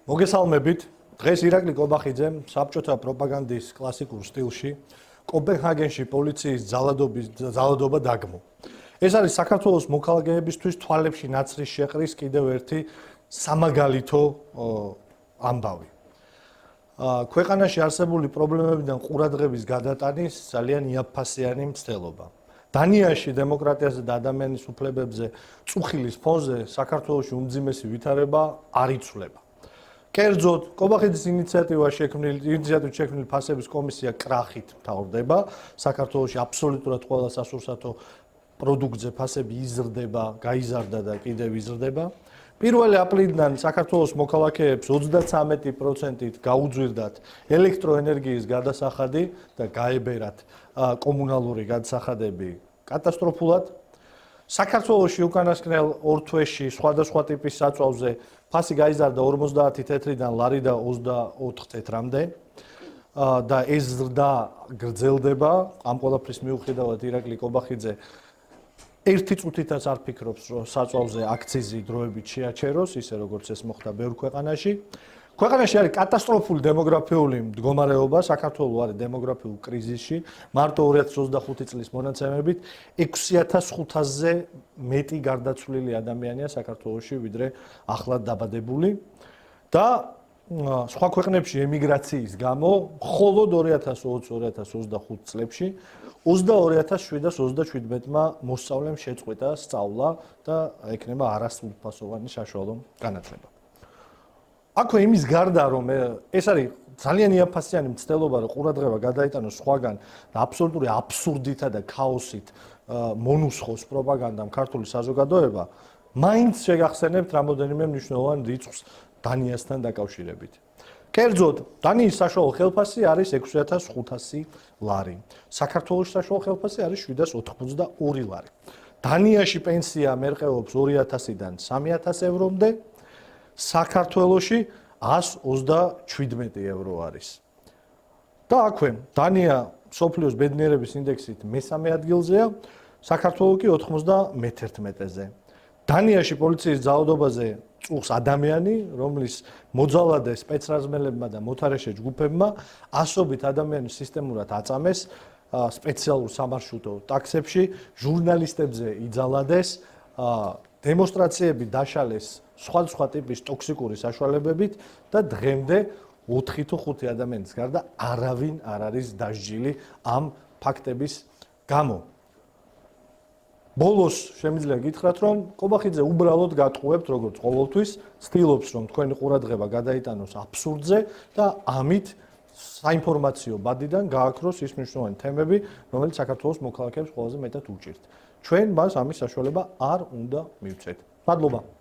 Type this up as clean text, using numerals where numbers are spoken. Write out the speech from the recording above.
მოგესალმებით. დღეს ირაკლი კობახიძემ საბჭოთა პროპაგანდის კლასიკურ სტილში კოპენჰაგენში პოლიციის ძალადობა დაგმო. ეს არის საქართველოს მოქალაქეებისთვის თვალებში ნაცრის შეყრის კიდევ ერთი სამაგალითო ამბავი. ქვეყანაში არსებული პრობლემებიდან ყურადღების გადატანის ძალიან იაფფასიანი მცდელობა. დანიაში დემოკრატიაზე და ადამიანის უფლებებზე წუხილის ფონზე საქართველოში უმძიმესი ვითარება არ იცვლება. კერძოდ, კობახიძის ინიციატივით შექმნილი ფასების კომისია კრახით მთავრდება. საქართველოში აბსოლუტურად ყველა სასურსათო პროდუქტზე ფასები იზრდება, გაიზარდა და კიდევ იზრდება. 1 აპრილიდან საქართველოს მოქალაქეებს 33%-ით გაუძვირდათ ელექტროენერგიის გადასახადი და გაებერათ კომუნალური გადასახადები კატასტროფულად. საქართველოში უკანასკნელ 2 თვეში სხვადასხვა ტიპის საწვავზე ფასი გაიზარდა 50 თეთრიდან ლარი და 24 თეთრამდე და ეს ზრდა გრძელდება. ამ ყველაფრის მიუხედავად ირაკლი კობახიძე ერთი წუთითაც არ ფიქრობს, რომ საწვავზე აქციზი დროებით შეაჩეროს, ისე როგორც ეს მოხდა ბევრ ქვეყანაში. ქვეყანაში არის კატასტროფული დემოგრაფიული მდგომარეობა, საქართველო არის დემოგრაფიულ კრიზისში. მარტო 2025 წლის მონაცემებით 6500-ზე მეტი გარდაცვლილი ადამიანია საქართველოში, ვიდრე ახლად დაბადებული და სხვა ქვეყნებში ემიგრაციის გამო მხოლოდ 2020-2025 წლებში 22727-მა მოსწავლემ შეწყვეტა სწავლა და ექნება არასრულფასოვანი საშუალო განათლება. აქვე იმის გარდა, რომ ეს არის ძალიან იაფფასიანი მცდელობა, რომ ყურადღება გადაიტანოს სხვაგან და აბსოლუტური აბსურდითა და ქაოსით მონუსხოს პროპაგანდამ ქართული საზოგადოება, მაინც შეგახსენებთ რამოდენიმე მნიშვნელოვან რიცხვს დანიასთან დაკავშირებით. კერძოდ, დანიის საშუალო ხელფასი არის 6500 ლარი. საქართველოს საშუალო ხელფასი არის 782 ლარი. დანიაში პენსია მერყეობს 2000-დან 3000 ევრომდე. საქართველოში 127 евро არის. და აქვე დანია მსოფლიოს ბედნიერების ინდექსით მესამე ადგილზეა, საქართველო კი 91-ზე. დანიაში პოლიციის ძალადობაზე წუხს ადამიანი, რომლის მოძალადე სპეცრაზმელებმა და მოთარეშე ჯგუფებმა ასობით ადამიანის სისტემურად აწამეს სპეციალურ სამარშრუტო ტაქსებში, ჟურნალისტებზე იძალადეს, დემონსტრაციები დაშალეს სხვადასხვა ტიპის ტოქსიკური საშუალებებით და დღემდე 4 თუ 5 ადამიანის გარდა არავინ არ არის დასჯილი ამ ფაქტების გამო. ბოლოს შემიძლია გითხრათ, რომ კობახიძე უბრალოდ გატყუებთ, როგორც ყოველთვის, ცდილობს, რომ თქვენი ყურადღება გადაიტანოს აბსურდზე და ამით საინფორმაციო ბადიდან გააქროს ის მნიშვნელოვანი თემები, რომელიც საქართველოს მოქალაქეებს ყველაზე მეტად უჭირთ. ჩვენ მას ამის საშუალება არ უნდა მივცეთ. მადლობა.